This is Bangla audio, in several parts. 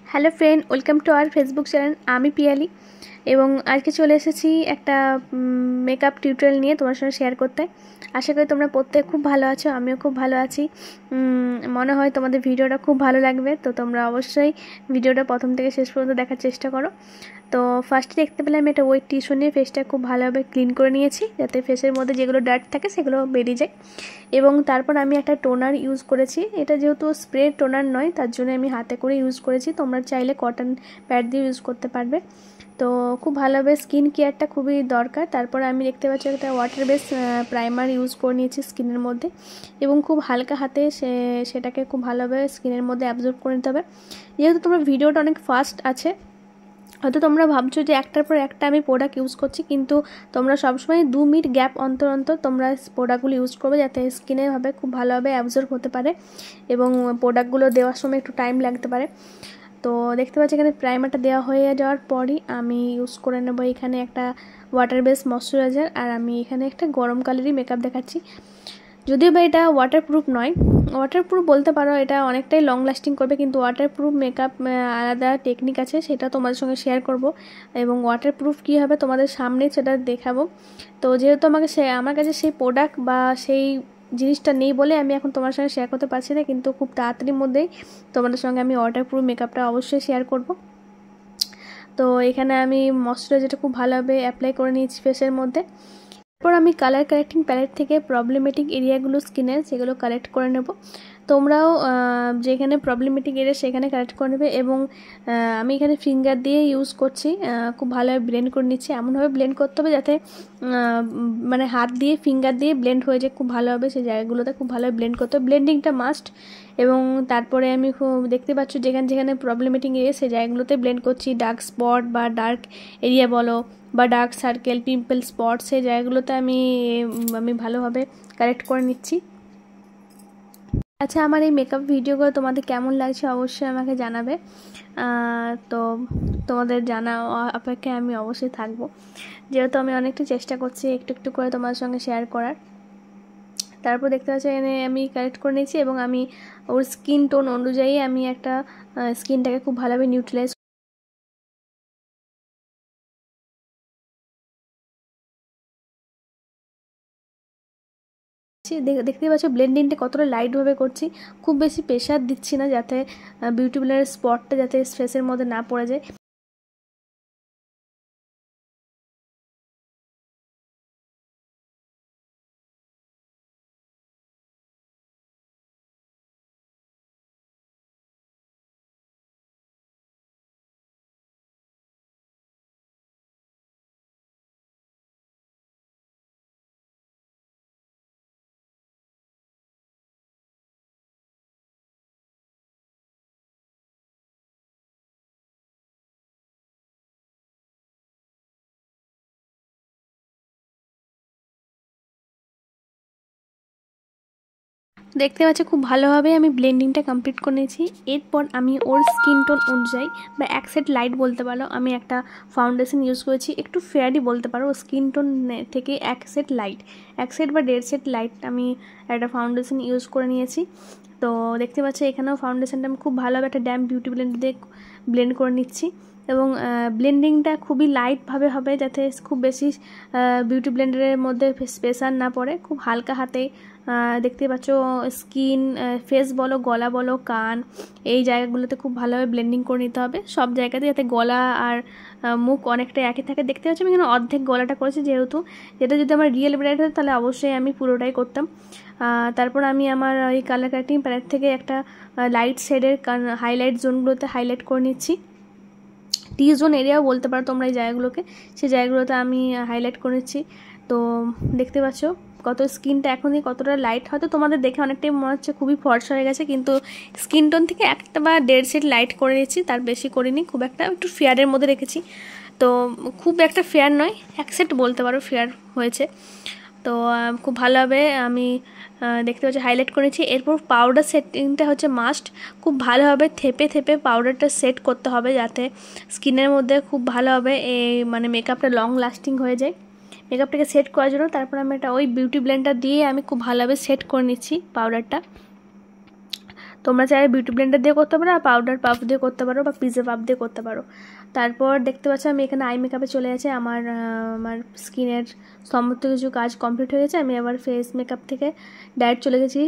Hello friend, welcome to our Facebook channel. আমি পিয়ালি এবং আজকে চলে এসেছি একটা মেকআপ টিউটোরিয়াল নিয়ে তোমার সঙ্গে শেয়ার করতে। আশা করি তোমরা প্রত্যেক খুব ভালো আছো, আমিও খুব ভালো আছি। মনে হয় তোমাদের ভিডিওটা খুব ভালো লাগবে, তো তোমরা অবশ্যই ভিডিওটা প্রথম থেকে শেষ পর্যন্ত দেখার চেষ্টা করো। তো ফার্স্টে দেখতে পেলে আমি একটা ওয়েট টিস্যু নিয়ে ফেসটা খুব ভালোভাবে ক্লিন করে নিয়েছি, যাতে ফেসের মধ্যে যেগুলো ডার্ট থাকে সেগুলো বেরিয়ে যায়। এবং তারপর আমি একটা টোনার ইউজ করেছি। এটা যেহেতু স্প্রে টোনার নয়, তার জন্য আমি হাতে করে ইউজ করেছি। তোমরা চাইলে কটন প্যাড দিয়ে ইউজ করতে পারবে। তো খুব ভালোভাবে স্কিন কেয়ারটা খুবই দরকার। তারপর আমি দেখতে পাচ্ছি একটা ওয়াটার বেস প্রাইমার ইউজ করে নিয়েছি স্কিনের মধ্যে, এবং খুব হালকা হাতে সেটাকে খুব ভালোভাবে স্কিনের মধ্যে অ্যাবজর্ব করে নিতে হবে। যেহেতু তোমার ভিডিওটা অনেক ফাস্ট আছে, হয়তো তোমরা ভাবছো যে একটার পর একটা আমি প্রোডাক্ট ইউজ করছি, কিন্তু তোমরা সবসময় 2 মিনিট গ্যাপ অন্তর অন্তর তোমরা প্রোডাক্টগুলো ইউজ করবে, যাতে স্কিনের ভাবে খুব ভালোভাবে অ্যাবজর্ব হতে পারে এবং প্রোডাক্টগুলো দেওয়ার সময় একটু টাইম লাগতে পারে। তো দেখতে পাচ্ছি এখানে প্রাইমারটা দেওয়া হয়ে যাওয়ার পরই আমি ইউজ করে নেব এখানে একটা ওয়াটার বেস ময়শ্চারাইজার। আর আমি এখানে একটা গরম কালারই মেকআপ দেখাচ্ছি, যদিও বা এটা ওয়াটারপ্রুফ নয়। ওয়াটারপ্রুফ বলতে পারো, এটা অনেকটাই লং লাস্টিং করবে, কিন্তু ওয়াটারপ্রুফ মেকআপ আলাদা টেকনিক আছে, সেটা তোমাদের সঙ্গে শেয়ার করব। এবং ওয়াটারপ্রুফ কী হবে তোমাদের সামনে সেটা দেখাবো। তো যেহেতু আমার কাছে সেই প্রোডাক্ট বা সেই জিনিসটা নেই বলে আমি এখন তোমার সঙ্গে শেয়ার করতে পারছি না, কিন্তু খুব তাড়াতাড়ির মধ্যেই তোমাদের সঙ্গে আমি ওয়াটারপ্রুফ মেকআপটা অবশ্যই শেয়ার করব। তো এখানে আমি ময়শ্চারাইজারটা খুব ভালোভাবে অ্যাপ্লাই করে নিয়েছি ফেসের মধ্যে। তারপর আমি কালার কারেক্টিং প্যালেট থেকে প্রবলেমেটিক এরিয়াগুলো স্কিনের সেগুলো কালেক্ট করে নেব। তোমরাও যেখানে প্রবলেমেটিক এরিয়া সেখানে কালেক্ট করে নেবে। এবং আমি এখানে ফিঙ্গার দিয়ে ইউজ করছি, খুব ভালোভাবে ব্লেন্ড করে নিচ্ছি। এমনভাবে ব্লেন্ড করতে হবে যাতে মানে হাত দিয়ে ফিঙ্গার দিয়ে ব্লেন্ড হয়ে যায় খুব ভালোভাবে, সেই জায়গাগুলোতে খুব ভালোভাবে ব্লেন্ড করতে হবে। ব্লেন্ডিংটা মাস্ট। এবং তারপরে আমি দেখতে পাচ্ছ যেখানে যেখানে প্রবলেমেটিক এরিয়া সেই জায়গাগুলোতে ব্লেন্ড করছি। ডার্ক স্পট বা ডার্ক এরিয়া বলো বা ডার্ক সার্কেল, পিম্পল স্পট, সেই জায়গাগুলোতে আমি ভালোভাবে কালেক্ট করে নিচ্ছি। আচ্ছা, আমার এই মেকআপ ভিডিওগুলো তোমাদের কেমন লাগছে অবশ্যই আমাকে জানাবে। তো তোমাদের জানা অপেক্ষায় আমি অবশ্যই থাকবো, যেহেতু আমি অনেকটা চেষ্টা করছি একটু একটু করে তোমাদের সঙ্গে শেয়ার করার। তারপর দেখতে পাচ্ছি এনে আমি কালেক্ট করে নিয়েছি, এবং আমি ওর স্কিন টোন অনুযায়ী আমি একটা স্কিনটাকে খুব ভালোভাবে নিউট্রালাইজ। দেখতে পাচ্ছ ব্লেন্ডিংটা কতটা লাইটভাবে করছি, খুব বেশি প্রেশার দিচ্ছি না, যাতে বিউটি ব্লেন্ডারের স্পটটা যাতে ফেসের মধ্যে না পড়ে যায়। দেখতে পাচ্ছ খুব ভালোভাবে আমি ব্লেন্ডিংটা কমপ্লিট করে নিয়েছি। এরপর আমি ওর স্কিন টোন অনুযায়ী বা এক সেট লাইট বলতে পারো, আমি একটা ফাউন্ডেশন ইউজ করেছি, একটু ফেয়ারই বলতে পারো। স্কিন টোন থেকে এক সেট লাইট, এক সেট বা 1.5 সেট লাইট আমি একটা ফাউন্ডেশন ইউজ করে নিয়েছি। তো দেখতে পাচ্ছ এখানেও ফাউন্ডেশনটা আমি খুব ভালোভাবে একটা ড্যাম বিউটি ব্লেন্ডার দিয়ে ব্লেন্ড করে নিচ্ছি। এবং ব্লেন্ডিংটা খুবই লাইটভাবে হবে, যাতে খুব বেশি বিউটি ব্লেন্ডারের মধ্যে প্রেসার না পড়ে। খুব হালকা হাতে দেখতে পাচ্ছ স্কিন, ফেস বলো, গলা বলো, কান, এই জায়গাগুলোতে খুব ভালোভাবে ব্লেন্ডিং করে নিতে হবে সব জায়গাতে, যাতে গলা আর মুখ অনেকটা একই থাকে। দেখতে পাচ্ছি আমি এখানে অর্ধেক গলাটা করেছি, যেহেতু যেটা যদি আমার রিয়েল ব্রাইট হতো তাহলে অবশ্যই আমি পুরোটাই করতাম। তারপর আমি আমার এই কালার কারেক্টিং প্যালেট থেকে একটা লাইট শেডের হাইলাইট জোনগুলোতে হাইলাইট করে নিচ্ছি। টি জোন এরিয়াও বলতে পারো তোমরা এই জায়গাগুলোকে, সেই জায়গাগুলোতে আমি হাইলাইট করে নিচ্ছি। তো দেখতে পাচ্ছ কত স্কিনটা এখনই কতটা লাইট, হয়তো তোমাদের দেখে অনেকটাই মনে হচ্ছে খুবই ফর্সা হয়ে গেছে, কিন্তু স্কিন টোন থেকে একটা বা 1.5 সেট লাইট করে নিয়েছি, তার বেশি করিনি, খুব একটা একটু ফেয়ারের মধ্যে রেখেছি। তো খুব একটা ফেয়ার নয়, এক সেট বলতে পারো ফেয়ার হয়েছে। তো খুব ভালোভাবে আমি দেখতে পাচ্ছি হাইলাইট করেছি। এরপর পাউডার সেটিংটা হচ্ছে মাস্ট, খুব ভালোভাবে থেপে থেপে পাউডারটা সেট করতে হবে, যাতে স্কিনের মধ্যে খুব ভালোভাবে এই মানে মেকআপটা লং লাস্টিং হয়ে যায়। মেকআপটাকে সেট করার জন্য তারপর আমি একটা ওই বিউটি ব্লেন্ডার দিয়ে আমি খুব ভালোভাবে সেট করে নিচ্ছি পাউডারটা। তো তোমরা চাইলে বিউটি ব্লেন্ডার দিয়ে করতে পারো, আর পাউডার পাফ দিয়ে করতে পারো, বা পিজা পাফ দিয়ে করতে পারো। তারপর দেখতে পাচ্ছ আমি এখানে আই মেকআপে চলে গেছে। আমার স্কিনের সমস্ত কিছু কাজ কমপ্লিট হয়ে গেছে। আমি আবার ফেস মেকআপ থেকে ডাইরেক্ট চলে গেছি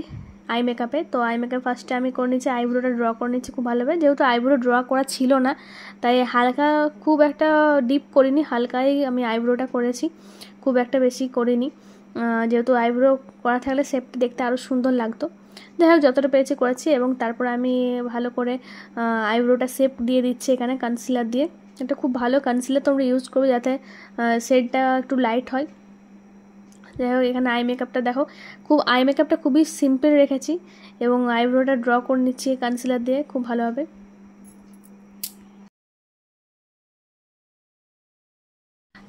আই মেকআপে। তো আই মেকআপ ফার্স্টে আমি করে নিচ্ছি, আইব্রোটা ড্র করে নিচ্ছি খুব ভালোভাবে। যেহেতু আইব্রো ড্র করা ছিল না, তাই হালকা, খুব একটা ডিপ করিনি, হালকাই আমি আইব্রোটা করেছি, খুব একটা বেশি করিনি। যেহেতু আইব্রো করা থাকলে শেপটা দেখতে আরও সুন্দর লাগতো। যাই হোক, যতটা পেরেছি করেছি। এবং তারপর আমি ভালো করে আইব্রোটা শেপ দিয়ে দিচ্ছি এখানে কনসিলার দিয়ে। এটা খুব ভালো কনসিলার তোমরা ইউজ করবে, যাতে শেডটা একটু লাইট হয়। যাই হোক, এখানে আই মেকআপটা দেখো, আই মেকআপটা খুবই সিম্পল রেখেছি, এবং আইব্রোটা ড্র করে নিচ্ছি কনসিলার দিয়ে খুব ভালোভাবে।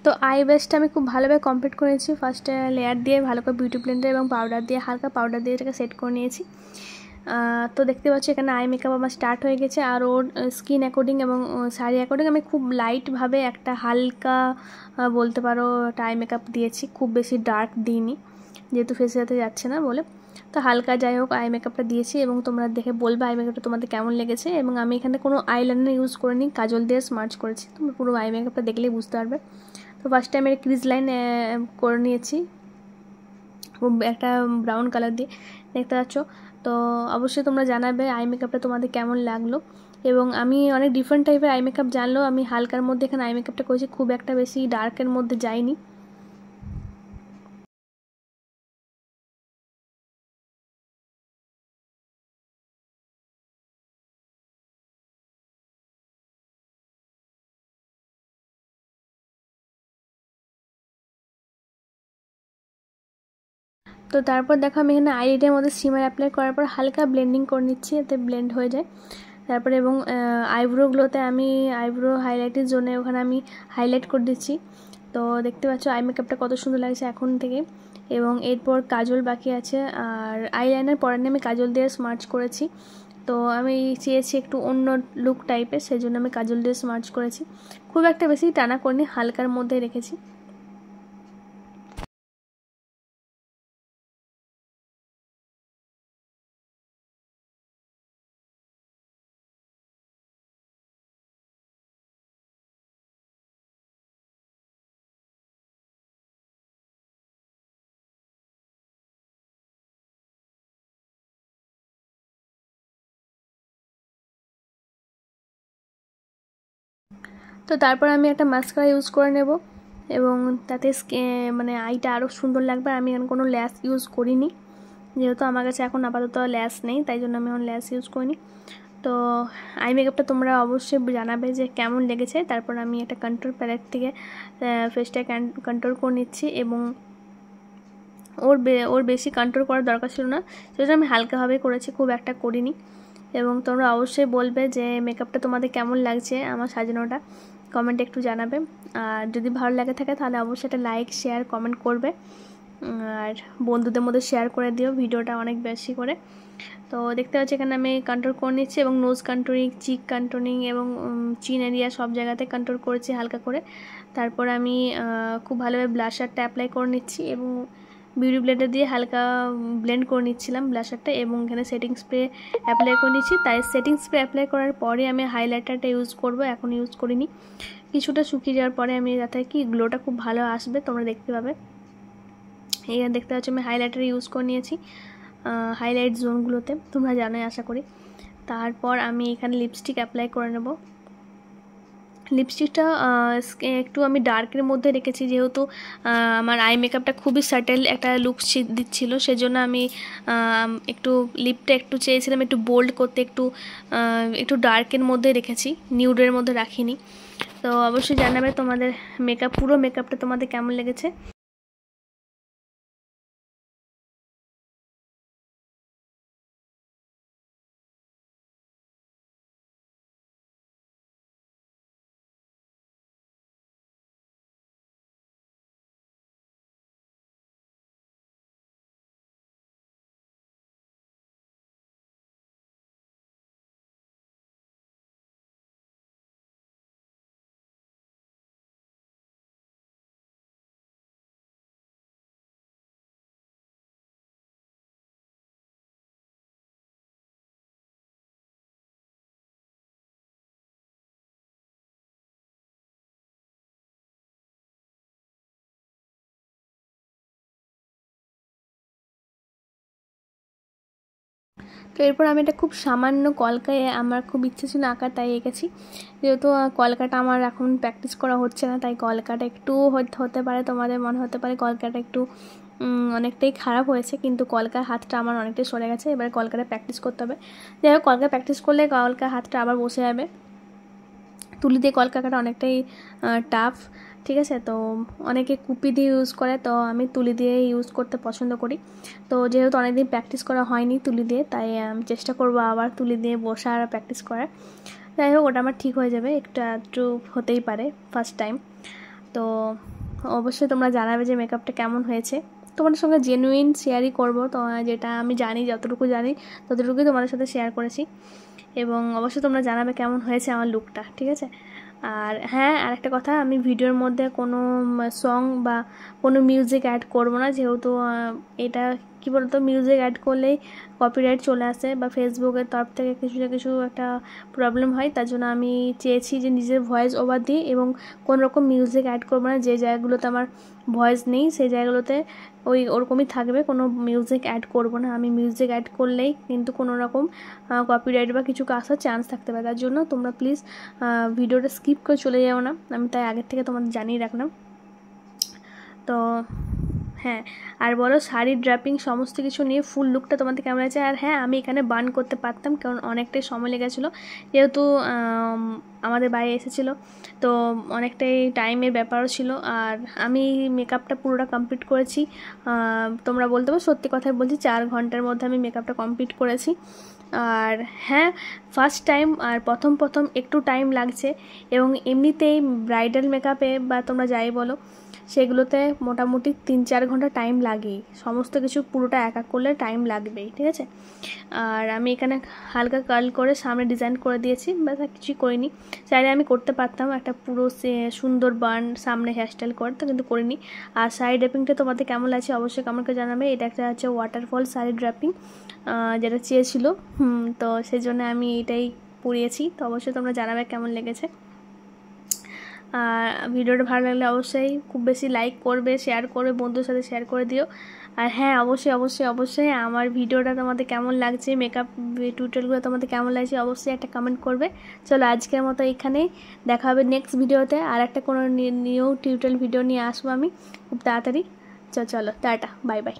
তো আই বেসটা আমি খুব ভালোভাবে কমপ্লিট করেছি। ফার্স্টে লেয়ার দিয়ে ভালো করে বিউটি ব্লেন্ডার এবং পাউডার দিয়ে, হালকা পাউডার দিয়ে এটাকে সেট করে নিয়েছি। তো দেখতে পাচ্ছি এখানে আই মেকআপ আমার স্টার্ট হয়ে গেছে। আর ওর স্কিন অ্যাকর্ডিং এবং শাড়ি অ্যাকর্ডিং আমি খুব লাইটভাবে একটা হালকা বলতে পারো একটা আই মেকআপ দিয়েছি, খুব বেশি ডার্ক দিইনি, যেহেতু ফেসে যাতে যাচ্ছে না বলে। তো হালকা যাই হোক আই মেকআপটা দিয়েছি, এবং তোমরা দেখে বলবে আই মেকআপটা তোমাদের কেমন লেগেছে। এবং আমি এখানে কোনো আইলাইনার ইউজ করিনি, কাজল দিয়ে স্মার্চ করেছি। তোমরা পুরো আই মেকআপটা দেখলেই বুঝতে পারবে। তো ফার্স্টে আমি ক্রিজ লাইন করে নিয়েছি একটা ব্রাউন কালার দিয়ে, দেখতে পাচ্ছ। তো অবশ্যই তোমরা জানাবে আই মেকআপটা তোমাদের কেমন লাগলো। এবং আমি অনেক ডিফারেন্ট টাইপের আই মেকআপ জানলেও আমি হালকার মধ্যে এখানে আই মেকআপটা করেছি, খুব একটা বেশি ডার্কের মধ্যে যাইনি। তো তারপর দেখো আমি এখানে আইলিডের মধ্যে সিমার অ্যাপ্লাই করার পর হালকা ব্লেন্ডিং করে নিচ্ছি, যাতে ব্লেন্ড হয়ে যায়। তারপরে এবং আইব্রোগুলোতে আমি আইব্রো হাইলাইটের জন্য ওখানে আমি হাইলাইট করে দিচ্ছি। তো দেখতে পাচ্ছ আই মেকআপটা কত সুন্দর লাগছে এখন থেকে। এবং এরপর কাজল বাকি আছে, আর আইলাইনার পরে আমি কাজল দিয়ে স্মার্চ করেছি। তো আমি চেয়েছি একটু অন্য লুক টাইপের, সেই জন্য আমি কাজল দিয়ে স্মার্চ করেছি, খুব একটা বেশি টানা করিনি, হালকার মধ্যে রেখেছি। তো তারপর আমি একটা মাস্কারা ইউজ করে নেব, এবং তাতে মানে আইটা আরও সুন্দর লাগবে। আমি এখন কোনো ল্যাস ইউজ করিনি, যেহেতু আমার কাছে এখন আপাতত ল্যাস নেই, তাই জন্য আমি এখন ল্যাস ইউজ করিনি। তো আই মেকআপটা তোমরা অবশ্যই জানাবে যে কেমন লেগেছে। তারপর আমি একটা কন্ট্রোল প্যালেট থেকে ফেসটা কন্ট্রোল করে নিচ্ছি, এবং ওর বেশি কন্ট্রোল করার দরকার ছিল না, সেজন্য আমি হালকাভাবে করেছি, খুব একটা করিনি। এবং তোমরা অবশ্যই বলবে যে মেকআপটা তোমাদের কেমন লাগছে, আমার সাজানোটা কমেন্টে একটু জানাবে। আর যদি ভালো লাগে থাকে তাহলে অবশ্যই একটা লাইক, শেয়ার, কমেন্ট করবে। আর বন্ধুদের মধ্যে শেয়ার করে দিও ভিডিওটা অনেক বেশি করে। তো দেখতে পাচ্ছি এখানে আমি কন্ট্রোল করে নিচ্ছি, এবং নোজ কন্ট্রোলিং, চিক কন্ট্রোলিং এবং চিন এরিয়া সব জায়গাতে কন্ট্রোল করেছি হালকা করে। তারপর আমি খুব ভালোভাবে ব্লাশারটা অ্যাপ্লাই করে নিচ্ছি, এবং বিউটি ব্লেন্ডার দিয়ে হালকা ব্লেন্ড করে নিচ্ছিলাম ব্লাশারটা, এবং এখানে সেটিং স্প্রে অ্যাপ্লাই করে নিচ্ছি। তাই সেটিং স্প্রে অ্যাপ্লাই করার পরে আমি হাইলাইটারটা ইউজ করব, এখন ইউজ করিনি। কিছুটা শুকিয়ে যাওয়ার পরে আমি, যাতে কি গ্লোটা খুব ভালো আসবে তোমরা দেখতে পাবে। এখানে দেখতে পাচ্ছি আমি হাইলাইটার ইউজ করে নিয়েছি হাইলাইট জোনগুলোতে, তোমরা জানোই আশা করি। তারপর আমি এখানে লিপস্টিক অ্যাপ্লাই করে নেব। লিপস্টিকটা একটু আমি ডার্কের মধ্যে রেখেছি, যেহেতু আমার আই মেকআপটা খুবই সাটেল একটা লুক দিচ্ছিলো, সেজন্য আমি একটু লিপটা একটু চেয়েছিলাম একটু বোল্ড করতে, একটু ডার্কের মধ্যে রেখেছি, নিউডের মধ্যে রাখিনি। তো অবশ্যই জানাবে তোমাদের পুরো মেকআপটা তোমাদের কেমন লেগেছে। তো এরপর আমি এটা খুব সামান্য কলকায়, আমার খুব ইচ্ছে ছিল আঁকার, তাই এঁকেছি। যেহেতু কলকাটা আমার এখন প্র্যাকটিস করা হচ্ছে না, তাই কলকাটা একটু হতে পারে তোমাদের মনে হতে পারে কলকাটা একটু অনেকটাই খারাপ হয়েছে, কিন্তু কলকার হাতটা আমার অনেকটাই সরে গেছে। এবারে কলকাটা প্র্যাকটিস করতে হবে। যাই হোক, কলকা প্র্যাকটিস করলে কলকার হাতটা আবার বসে যাবে। তুলি দিয়ে কলকা কাটা অনেকটাই টাফ, ঠিক আছে। তো অনেকে কুপি দিয়ে ইউজ করে, তো আমি তুলি দিয়ে ইউজ করতে পছন্দ করি। তো যেহেতু অনেকদিন প্র্যাকটিস করা হয়নি তুলি দিয়ে, তাই আমি চেষ্টা করবো আবার তুলি দিয়ে বসা আর প্র্যাকটিস করার। যাই হোক, ওটা আমার ঠিক হয়ে যাবে, একটু হতেই পারে ফার্স্ট টাইম। তো অবশ্যই তোমরা জানাবে যে মেকআপটা কেমন হয়েছে। তোমাদের সঙ্গে জেনুইন শেয়ারই করবো, তো যেটা আমি জানি, যতটুকু জানি ততটুকুই তোমাদের সাথে শেয়ার করেছি। এবং অবশ্যই তোমরা জানাবে কেমন হয়েছে আমার লুকটা, ঠিক আছে। আর হ্যাঁ, আরেকটা কথা, আমি ভিডিওর মধ্যে কোনো সং বা কোনো মিউজিক অ্যাড করব না, যেহেতু এটা কী বলতো, মিউজিক অ্যাড করলেই কপিরাইট চলে আসে বা ফেসবুকের তরফ থেকে কিছু না কিছু একটা প্রবলেম হয়। তার জন্য আমি চেয়েছি যে নিজের ভয়েস ওভার দিই এবং কোনো রকম মিউজিক অ্যাড করবো না। যে জায়গাগুলোতে আমার ভয়েস নেই সেই জায়গাগুলোতে ওরকমই থাকবে, কোনো মিউজিক অ্যাড করব না। আমি মিউজিক অ্যাড করলেই কিন্তু কোনো রকম কপিরাইট বা কিছু আসার চান্স থাকতে পারে। তার জন্য তোমরা প্লিজ ভিডিওটা স্কিপ করে চলে যাও না, আমি তাই আগের থেকে তোমাদের জানিয়ে রাখলাম। তো হ্যাঁ, আর বলো শাড়ির ড্র্যাপিং সমস্ত কিছু নিয়ে ফুল লুকটা তোমাদের কেমন আছে। আর হ্যাঁ, আমি এখানে বার্ন করতে পারতাম, কারণ অনেকটাই সময় লেগেছিলো, যেহেতু আমাদের বাইরে এসেছিলো, তো অনেকটাই টাইমের ব্যাপারও ছিল। আর আমি মেকআপটা পুরোটা কমপ্লিট করেছি, তোমরা বলতে পারো সত্যি কথাই বলছি, 4 ঘন্টার মধ্যে আমি মেকআপটা কমপ্লিট করেছি। আর হ্যাঁ, ফার্স্ট টাইম আর প্রথম একটু টাইম লাগছে, এবং এমনিতেই ব্রাইডাল মেকআপে বা তোমরা যাই বলো সেগুলোতে মোটামুটি 3-4 ঘন্টা টাইম লাগেই, সমস্ত কিছু পুরোটা একা করলে টাইম লাগবেই, ঠিক আছে। আর আমি এখানে হালকা কার্ল করে সামনে ডিজাইন করে দিয়েছি, ব্যাস আর কিছুই করিনি। চাইলে আমি করতে পারতাম একটা পুরো সুন্দর বার্ন সামনে হেয়ারস্টাইল করে, তো কিন্তু করিনি। আর শাড়ি ড্র্যাপিংটা তোমাদের কেমন লাগছে অবশ্যই আমাকে জানাবে। এটা একটা হচ্ছে ওয়াটারফল শাড়ি ড্র্যাপিং, যেটা চেয়েছিল, তো সেই জন্য আমি এটাই পরিয়েছি। তো অবশ্যই তোমরা জানাবে কেমন লেগেছে। আর ভিডিওটা ভালো লাগলে অবশ্যই খুব বেশি লাইক করবে, শেয়ার করবে, বন্ধুদের সাথে শেয়ার করে দিও। আর হ্যাঁ, অবশ্যই আমার ভিডিওটা তোমাদের কেমন লাগছে, মেকআপ টিউটোরিয়ালগুলো তোমাদের কেমন লাগছে অবশ্যই একটা কমেন্ট করবে। চলো আজকের মতো এখানেই, দেখা হবে নেক্সট ভিডিওতে। আর একটা কোনো নিউ টিউটোরিয়াল ভিডিও নিয়ে আসবো আমি খুব তাড়াতাড়ি। চলো টাটা, বাই বাই।